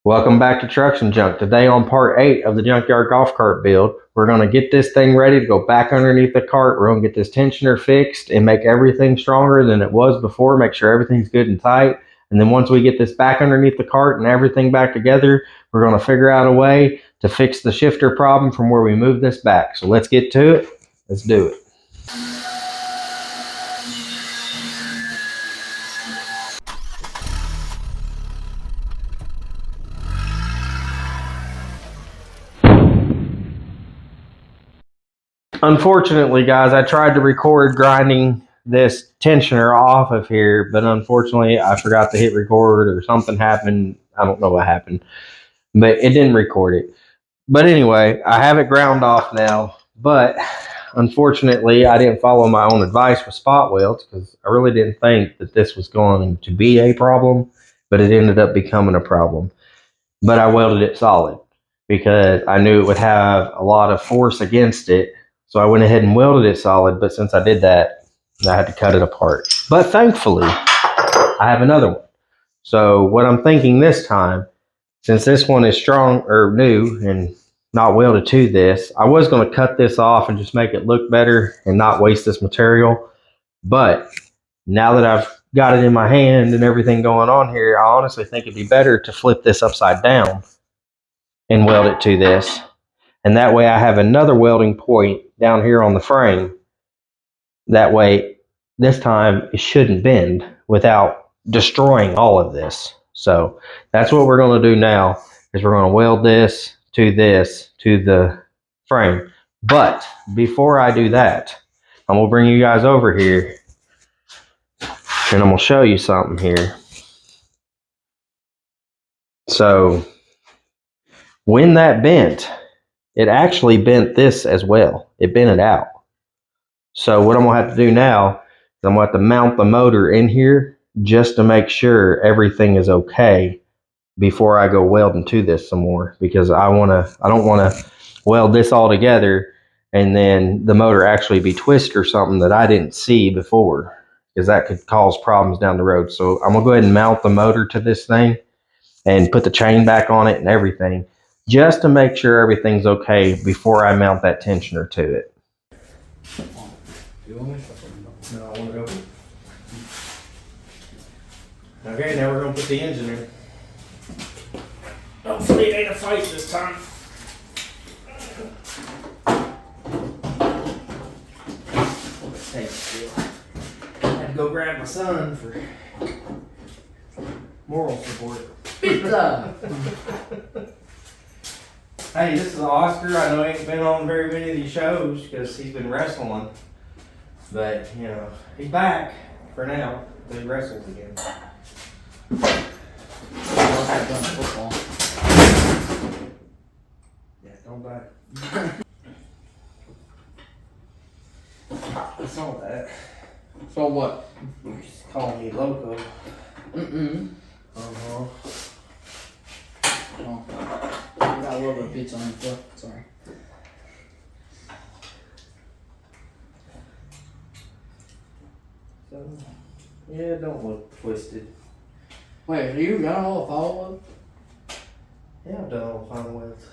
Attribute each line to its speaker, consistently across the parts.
Speaker 1: Welcome back to Trucks and Junk. Today on part 8 of the junkyard golf cart build, we're going to get this thing ready to go back underneath the cart. We're going to get this tensioner fixed and make everything stronger than it was before, make sure everything's good and tight. And then once we get this back underneath the cart and everything back together, we're going to figure out a way to fix the shifter problem from where we moved this back. So let's get to it. Let's do it. Unfortunately, guys, I tried to record grinding this tensioner off of here, but unfortunately, I forgot to hit record or something happened. I don't know what happened, but it didn't record it. But anyway, I have it ground off now, but unfortunately, I didn't follow my own advice with spot welds because I really didn't think that this was going to be a problem, but it ended up becoming a problem. But I welded it solid because I knew it would have a lot of force against it. So I went ahead and welded it solid, but since I did that, I had to cut it apart. But thankfully, I have another one. So what I'm thinking this time, since this one is strong or new and not welded to this, I was going to cut this off and just make it look better and not waste this material. But now that I've got it in my hand and everything going on here, I honestly think it'd be better to flip this upside down and weld it to this. And that way I have another welding point down here on the frame. That way, this time it shouldn't bend without destroying all of this. So that's what we're going to do now, is we're going to weld this to the frame. But before I do that, I'm going to bring you guys over here and I'm going to show you something here. So when that bent, it actually bent this as well. It bent it out. So what I'm going to have to do now is I'm going to have to mount the motor in here just to make sure everything is okay before I go welding to this some more, because I don't want to weld this all together and then the motor actually be twisted or something that I didn't see before, because that could cause problems down the road. So I'm going to go ahead and mount the motor to this thing and put the chain back on it and everything, just to make sure everything's okay before I mount that tensioner to it.
Speaker 2: You want me?
Speaker 1: No, I want to go. Okay, now we're going to put the engine in. Hopefully it ain't a fight this time. Hey, I had to go grab my son for moral support.
Speaker 2: Pizza!
Speaker 1: Hey, this is Oscar. I know he ain't been on very many of these shows because he's been wrestling. But, you know, he's back for now. He wrestles again.
Speaker 2: Football.
Speaker 1: Yeah, don't bite. I saw that.
Speaker 2: So what?
Speaker 1: You just call me loco.
Speaker 2: Mm-mm.
Speaker 1: Uh-huh.
Speaker 2: Oh. I got a little bit of pizza on the floor. Sorry.
Speaker 1: So, yeah, don't look twisted.
Speaker 2: Wait, have you done all the follow-up?
Speaker 1: Yeah, I've done all the final welds.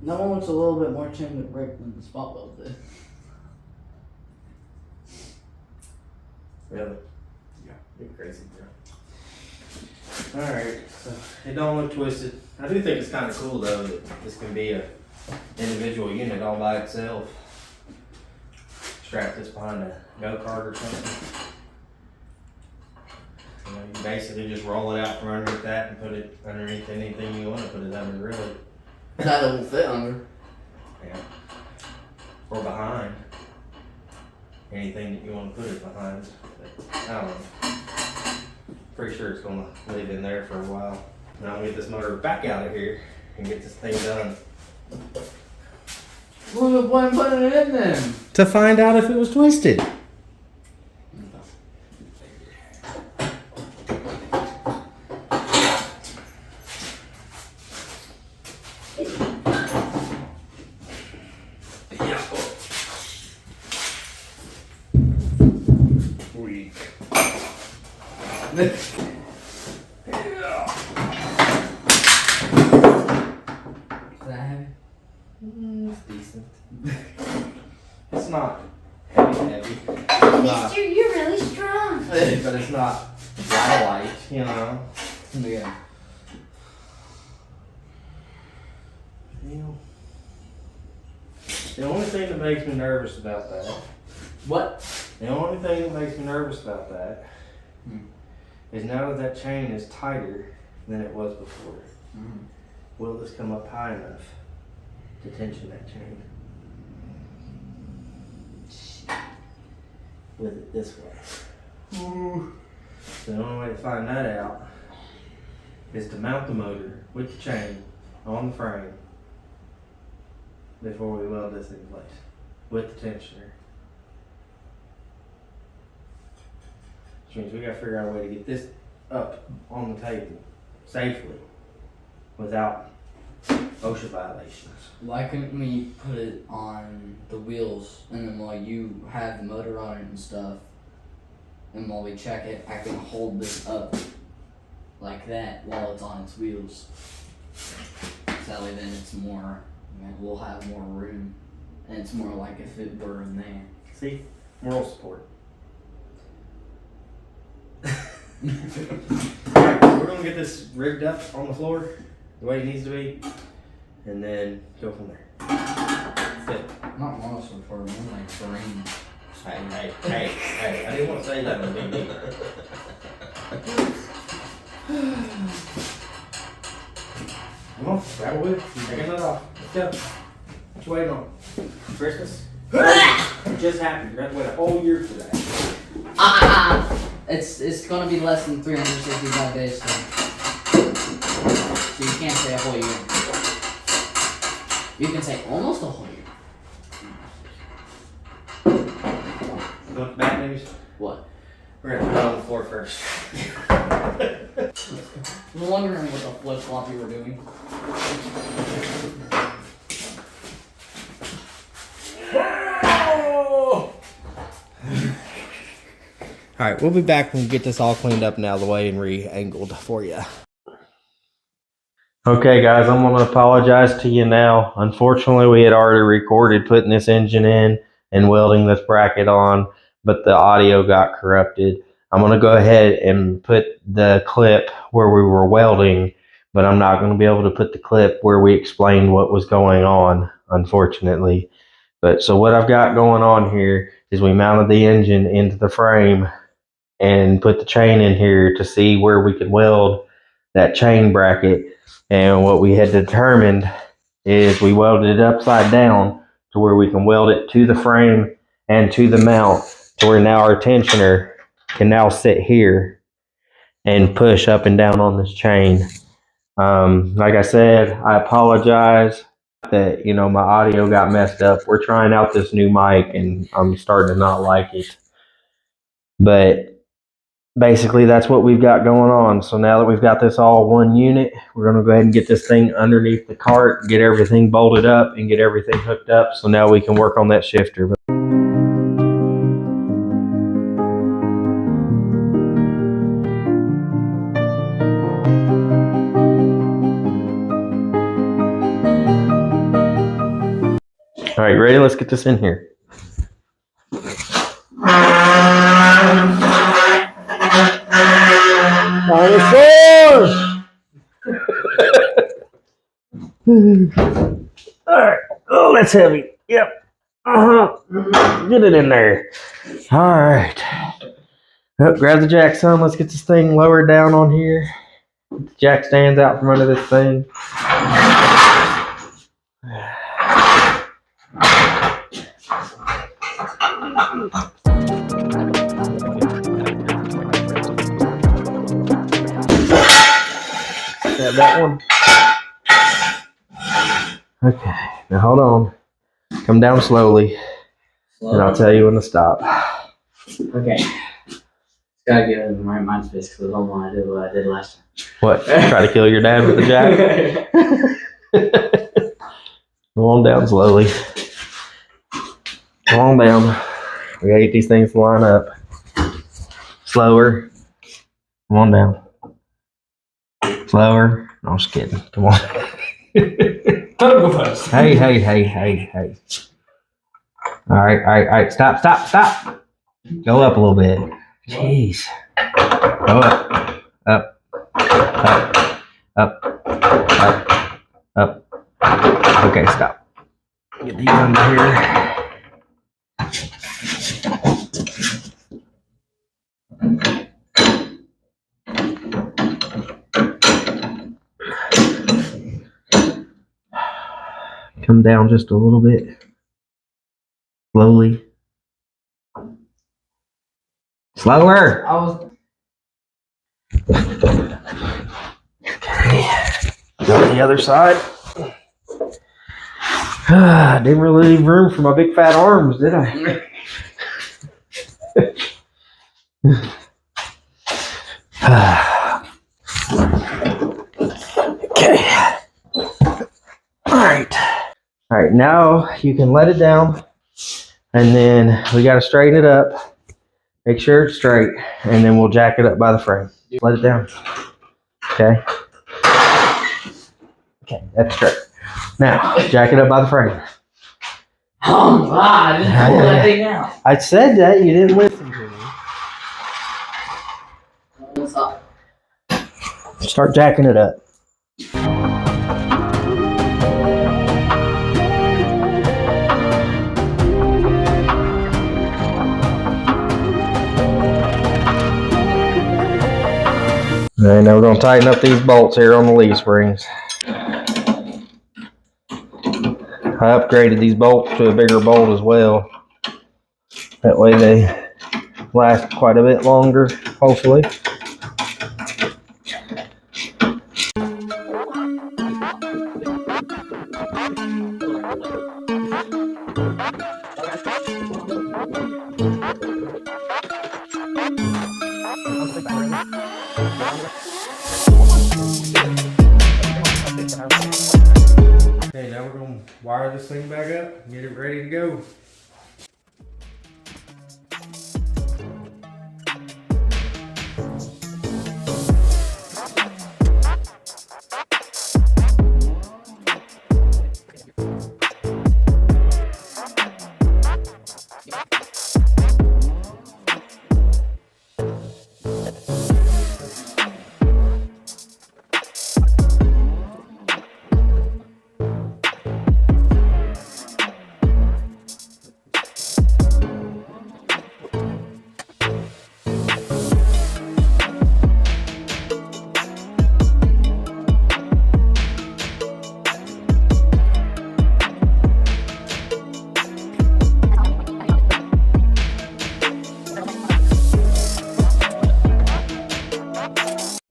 Speaker 2: That one looks a little bit more chain to break than the spot weld did.
Speaker 1: Really? Yeah. You're crazy, bro. Alright, so it don't look twisted. I do think it's kind of cool, though, that this can be a individual unit all by itself. Strap this behind a go-kart or something. You know, you basically just roll it out from underneath that and put it underneath anything you want to put it under, really.
Speaker 2: That it will fit under.
Speaker 1: Yeah. Or behind. Anything that you want to put it behind. But, I don't know. Pretty sure it's going to live in there for a while. And I'll get this motor back out of here and get this thing done.
Speaker 2: What was the point of putting it in then?
Speaker 1: To find out if it was twisted.
Speaker 2: that heavy?
Speaker 1: It's decent. It's not heavy.
Speaker 2: Mister, you're really strong.
Speaker 1: But it's not light, you know.
Speaker 2: Yeah.
Speaker 1: The only thing that makes me nervous about that.
Speaker 2: What?
Speaker 1: The only thing that makes me nervous about that is now that chain is tighter than it was before. Will this come up high enough to tension that chain? With it this way. So the only way to find that out is to mount the motor with the chain on the frame before we weld this in place with the tensioner. Which means we gotta figure out a way to get this up on the table safely without OSHA violations.
Speaker 2: Why couldn't we put it on the wheels and then while you have the motor on it and stuff, and while we check it, I can hold this up like that while it's on its wheels. That way then it's more, we'll have more room, and it's more like if it were in there.
Speaker 1: See? Moral support. Alright, we're gonna get this rigged up on the floor the way it needs to be, and then go from there. Fit.
Speaker 2: Not moral support, more like terrain.
Speaker 1: Hey, I didn't want to say that on BB. Come on, grab a wood, taking that off. Let's go. What you waiting on? Christmas? It just happened. You're gonna have to wait a whole year for that.
Speaker 2: It's gonna be less than 365 days, so you can't say a whole year. You can say almost a whole year.
Speaker 1: Look, bad news.
Speaker 2: What?
Speaker 1: We're gonna put it on the floor first.
Speaker 2: I was wondering what the flip flop you were doing.
Speaker 1: Alright, we'll be back when we get this all cleaned up and out of the way and re-angled for you. Okay guys, I'm going to apologize to you now. Unfortunately, we had already recorded putting this engine in and welding this bracket on, but the audio got corrupted. I'm going to go ahead and put the clip where we were welding, but I'm not going to be able to put the clip where we explained what was going on, unfortunately. But so what I've got going on here is we mounted the engine into the frame and put the chain in here to see where we could weld that chain bracket. And what we had determined is we welded it upside down to where we can weld it to the frame and to the mount, to where now our tensioner can now sit here and push up and down on this chain. Like I said, I apologize that, my audio got messed up. We're trying out this new mic and I'm starting to not like it. But basically that's what we've got going on. So now that we've got this all one unit, we're going to go ahead and get this thing underneath the cart, get everything bolted up and get everything hooked up. So now we can work on that shifter. All right, ready? Let's get this in here. Dinosaurs! Alright. Oh, that's heavy. Yep. Get it in there. Alright. Oh, grab the jack, son. Let's get this thing lowered down on here. The jack stands out from under this thing. That one. Okay, now hold on. Come down slowly, and I'll tell you when to stop.
Speaker 2: Okay. Gotta get in the right mind space because I don't want to do what I did last time.
Speaker 1: What? Try to kill your dad with the jack? Come on down slowly. Come on down. We gotta get these things to line up. Slower. Come on down. Slower. No, I'm just kidding. Come on. Hey. All right. Stop. Go up a little bit. Jeez. Go up. Up. Okay, stop. Get these under here. Come down just a little bit. Slowly. Slower. Okay. Go to the other side. Didn't really leave room for my big fat arms, did I? Okay. All right, now you can let it down, and then we got to straighten it up. Make sure it's straight, and then we'll jack it up by the frame. Let it down. Okay. Okay, that's straight. Now, jack it up by the frame.
Speaker 2: Oh God, just pull that thing out.
Speaker 1: I said that, you didn't listen to me. Start jacking it up. All right, now we're going to tighten up these bolts here on the leaf springs. I upgraded these bolts to a bigger bolt as well. That way they last quite a bit longer, hopefully. Okay, now we're going to wire this thing back up and get it ready to go.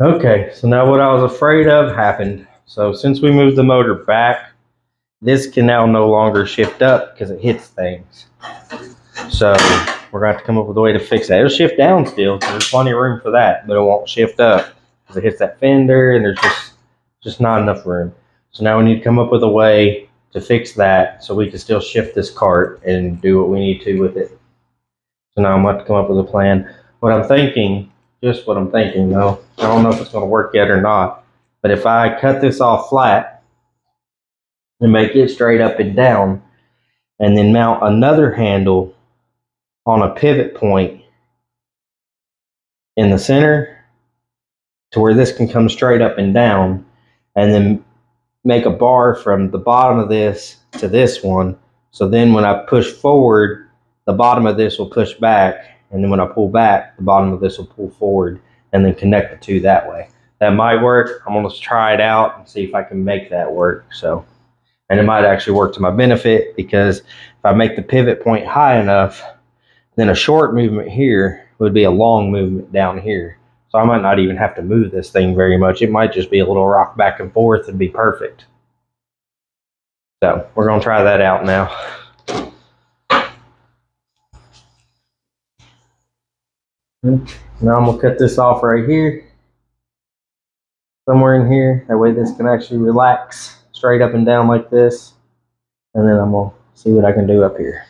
Speaker 1: Okay, so now what I was afraid of happened. So since we moved the motor back, this can now no longer shift up because it hits things. So we're going to have to come up with a way to fix that. It'll shift down still, so there's plenty of room for that, but it won't shift up because it hits that fender and there's just not enough room. So now we need to come up with a way to fix that so we can still shift this cart and do what we need to with it. So now I'm going to have to come up with a plan. What I'm thinking, just what I'm thinking though, I don't know if it's going to work yet or not, but if I cut this off flat and make it straight up and down, and then mount another handle on a pivot point in the center to where this can come straight up and down, and then make a bar from the bottom of this to this one. So then when I push forward, the bottom of this will push back, and then when I pull back, the bottom of this will pull forward, and then connect the two that way. That might work. I'm going to try it out and see if I can make that work. So, and it might actually work to my benefit, because if I make the pivot point high enough, then a short movement here would be a long movement down here. So I might not even have to move this thing very much. It might just be a little rock back and forth and be perfect. So we're going to try that out now. Now I'm going to cut this off right here. Somewhere in here. That way this can actually relax straight up and down like this. And then I'm going to see what I can do up here.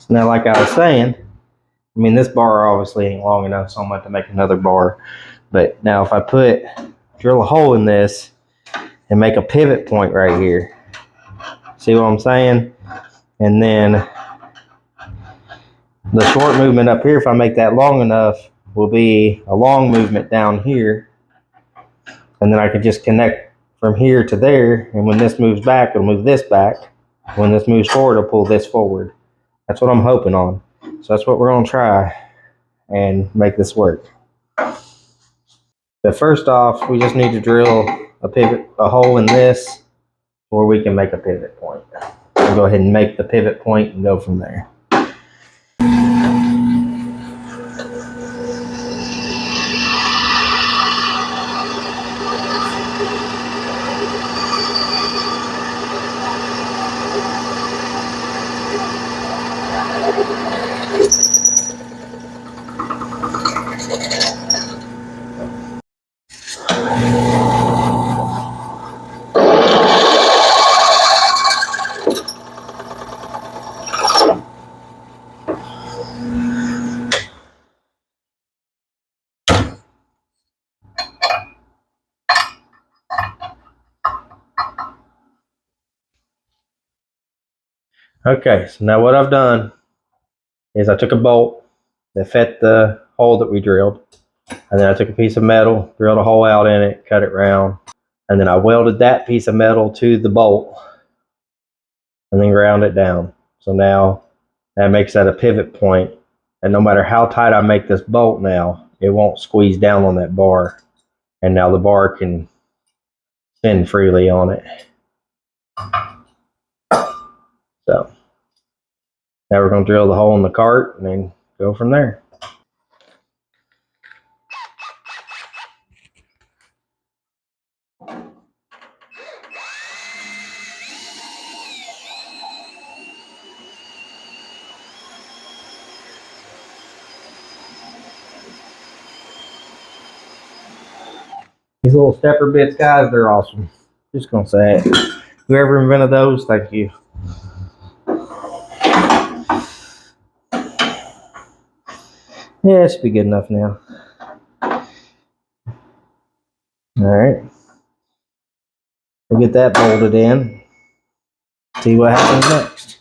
Speaker 1: Now, like I was saying, I mean, this bar obviously ain't long enough, so I'm going to have to make another bar. But now if I drill a hole in this and make a pivot point right here, see what I'm saying? And then the short movement up here, if I make that long enough, will be a long movement down here. And then I can just connect from here to there. And when this moves back, it'll move this back. When this moves forward, it'll pull this forward. That's what I'm hoping on. So that's what we're going to try and make this work. But first off, we just need to drill a hole in this where we can make a pivot point. We'll go ahead and make the pivot point and go from there. Okay, so now what I've done is I took a bolt that fit the hole that we drilled, and then I took a piece of metal, drilled a hole out in it, cut it round, and then I welded that piece of metal to the bolt and then ground it down. So now that makes that a pivot point, and no matter how tight I make this bolt now, it won't squeeze down on that bar, and now the bar can spin freely on it. So now we're going to drill the hole in the cart and then go from there. These little stepper bits, guys, they're awesome. Just going to say it. Whoever invented those, thank you. Yeah, it should be good enough now. Alright. We'll get that bolted in. See what happens next.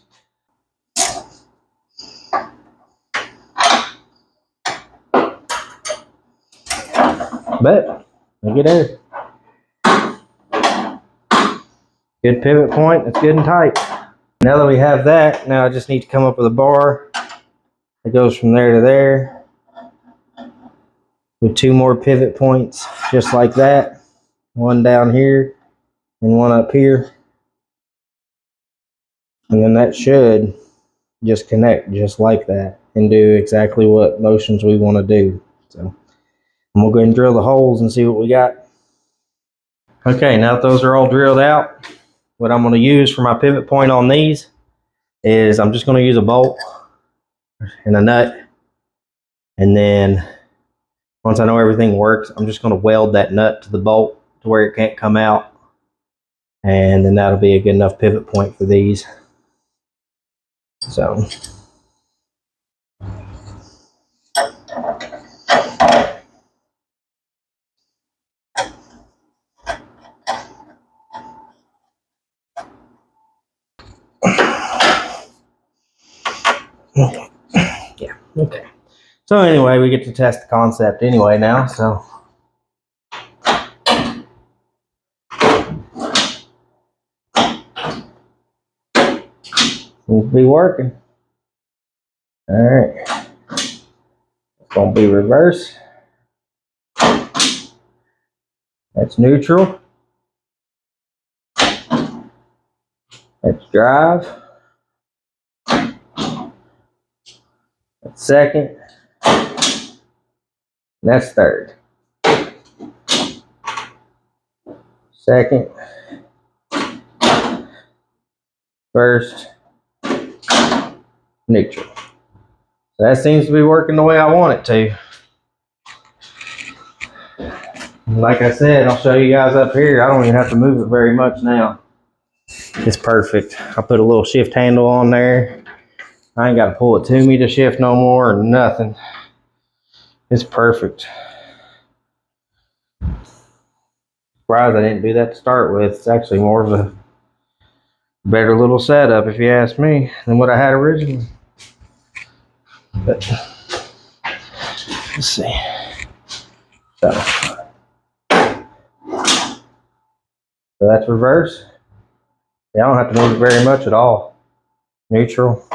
Speaker 1: But, look at there. Good pivot point, it's good and tight. Now that we have that, now I just need to come up with a bar that goes from there to there with two more pivot points just like that. One down here and one up here. And then that should just connect just like that and do exactly what motions we want to do. So we'll go ahead and drill the holes and see what we got. Okay, now that those are all drilled out, what I'm going to use for my pivot point on these is I'm just going to use a bolt and a nut. And then once I know everything works, I'm just going to weld that nut to the bolt to where it can't come out. And then that'll be a good enough pivot point for these. So. Yeah, okay. So anyway, we get to test the concept anyway now, so. Seems to be working. All right. It's gonna be reverse. That's neutral. That's drive. That's second. And that's third. Second. First. Neutral. So that seems to be working the way I want it to. Like I said, I'll show you guys up here. I don't even have to move it very much now. It's perfect. I put a little shift handle on there. I ain't got to pull it to me to shift no more or nothing. It's perfect. Surprised I didn't do that to start with. It's actually more of a better little setup, if you ask me, than what I had originally. But let's see. So that's reverse. Yeah, I don't have to move it very much at all. Neutral,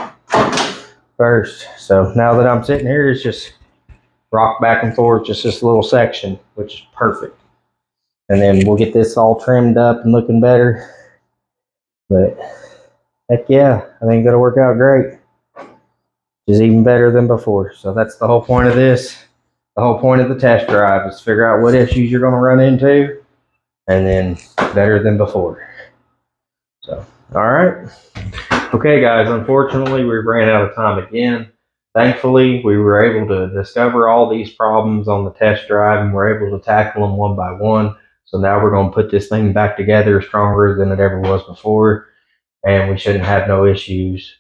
Speaker 1: first. So now that I'm sitting here, it's just rock back and forth, just this little section, which is perfect. And then we'll get this all trimmed up and looking better. But heck yeah, I think it'll work out great. Is even better than before. So that's the whole point of this. The whole point of the test drive is to figure out what issues you're going to run into, and then better than before. So, all right. Okay, guys, unfortunately, we ran out of time again. Thankfully, we were able to discover all these problems on the test drive, and we're able to tackle them one by one. So now we're going to put this thing back together stronger than it ever was before, and we shouldn't have no issues,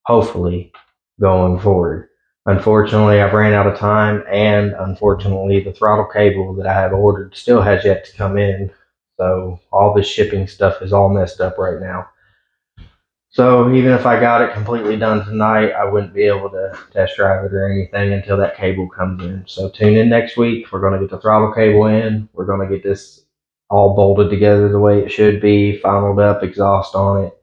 Speaker 1: hopefully, going forward. Unfortunately, I've ran out of time, and unfortunately, the throttle cable that I have ordered still has yet to come in. So all this shipping stuff is all messed up right now. So even if I got it completely done tonight, I wouldn't be able to test drive it or anything until that cable comes in. So tune in next week. We're going to get the throttle cable in. We're going to get this all bolted together the way it should be, finaled up, exhaust on it,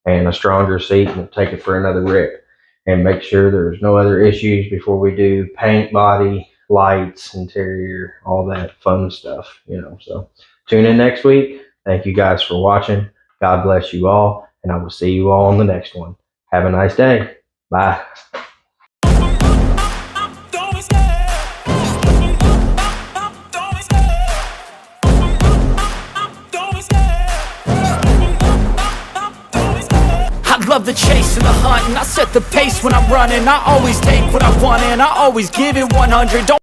Speaker 1: and a stronger seat, and we'll take it for another rip and make sure there's no other issues before we do paint, body, lights, interior, all that fun stuff, So tune in next week. Thank you guys for watching. God bless you all, and I will see you all on the next one. Have a nice day. Bye.
Speaker 3: Love the chase and the hunt, and I set the pace when I'm running. I always take what I want and I always give it 100. Don't